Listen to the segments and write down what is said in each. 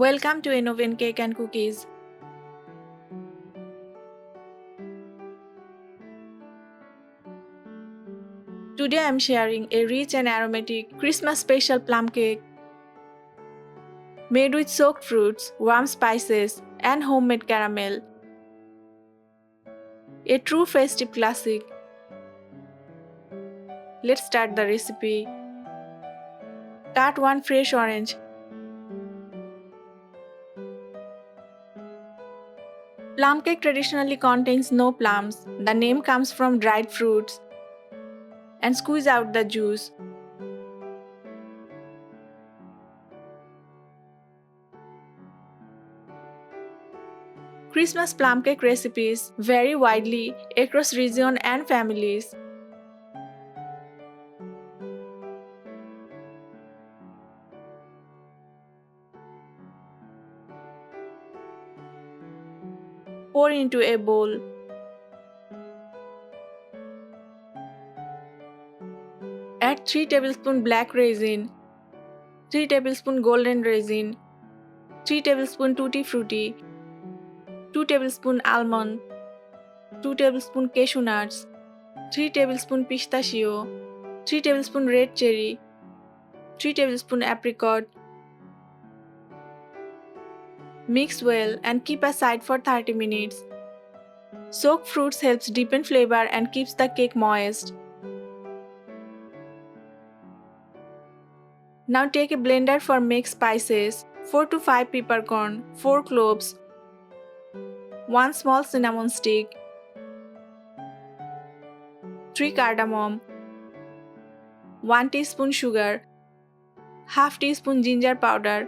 Welcome to Innovent Cake and Cookies. Today I'm sharing a rich and aromatic Christmas special plum cake made with soaked fruits, warm spices, and homemade caramel. A true festive classic. Let's start the recipe. Cut one fresh orange. Plum cake traditionally contains no plums. The name comes from dried fruits. And squeeze out the juice. Christmas plum cake recipes vary widely across regions and families. Pour into a bowl. Add 3 tablespoons black raisin, 3 tablespoons golden raisin, 3 tablespoons tutti frutti, 2 tablespoons almond, 2 tablespoons cashew nuts, 3 tablespoons pistachio, 3 tablespoons red cherry, 3 tablespoons apricot. Mix well and keep aside for 30 minutes. Soaked fruits helps deepen flavor and keeps the cake moist. Now take a blender for mixed spices, 4 to 5 peppercorn, 4 cloves, 1 small cinnamon stick, 3 cardamom, 1 teaspoon sugar, half teaspoon ginger powder,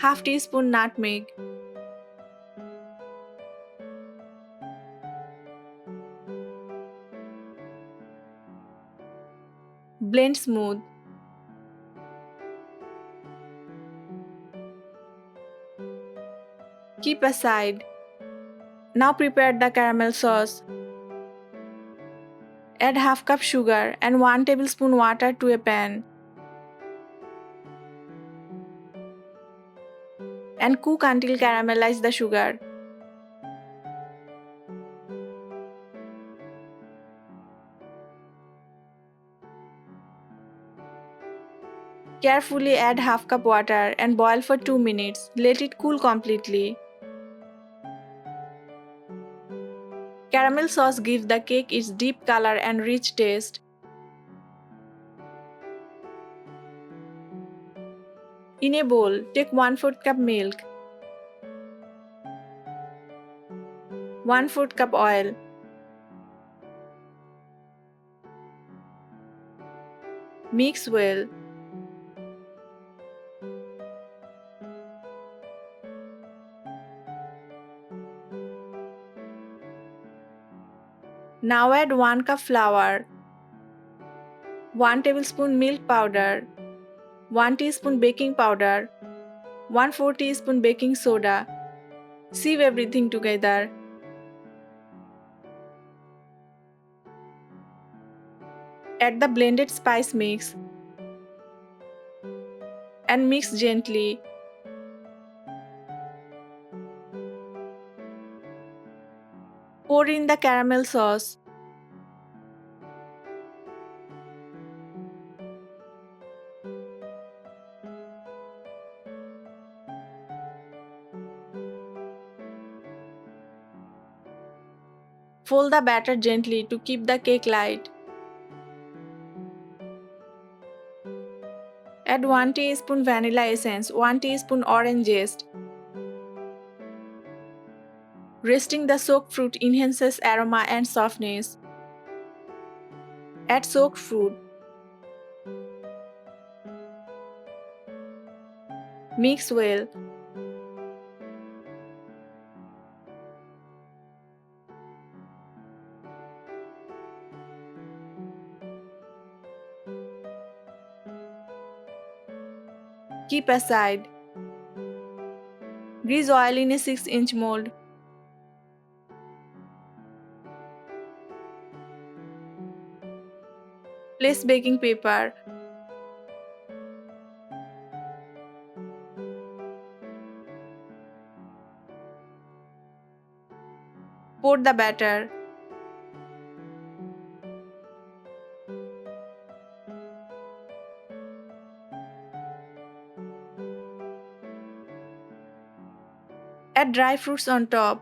half teaspoon nutmeg. Blend smooth. Keep aside. Now prepare the caramel sauce. Add half cup sugar and 1 tablespoon water to a pan. And cook until caramelize the sugar. Carefully add half cup water and boil for 2 minutes. Let it cool completely. Caramel sauce gives the cake its deep color and rich taste. In a bowl, take 1/4 cup milk, 1/4 cup oil, mix well. Now add 1 cup flour, 1 tablespoon milk powder, 1 teaspoon baking powder, 1/4 teaspoon baking soda. Sieve everything together. Add the blended spice mix and mix gently. Pour in the caramel sauce. Fold the batter gently to keep the cake light. Add 1 teaspoon vanilla essence, 1 teaspoon orange zest. Resting the soaked fruit enhances aroma and softness. Add soaked fruit. Mix well. Keep aside. Grease oil in a 6-inch mold. Place baking paper. Pour the batter. Add dry fruits on top.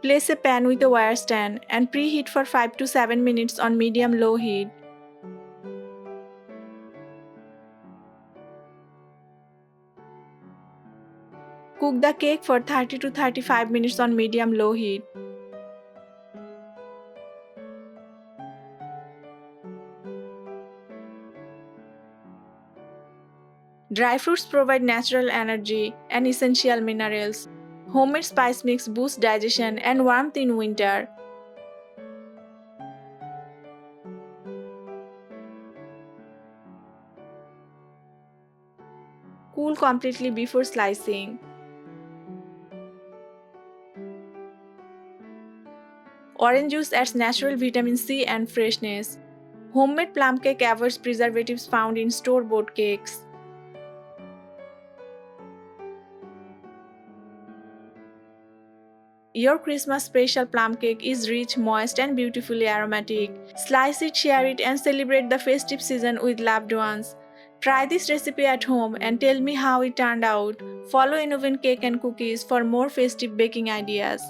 Place a pan with a wire stand and preheat for 5 to 7 minutes on medium-low heat. Cook the cake for 30 to 35 minutes on medium-low heat. Dry fruits provide natural energy and essential minerals. Homemade spice mix boosts digestion and warmth in winter. Cool completely before slicing. Orange juice adds natural vitamin C and freshness. Homemade plum cake avoids preservatives found in store-bought cakes. Your Christmas special plum cake is rich, moist, and beautifully aromatic. Slice it, share it, and celebrate the festive season with loved ones. Try this recipe at home and tell me how it turned out. Follow Innovent Cake and Cookies for more festive baking ideas.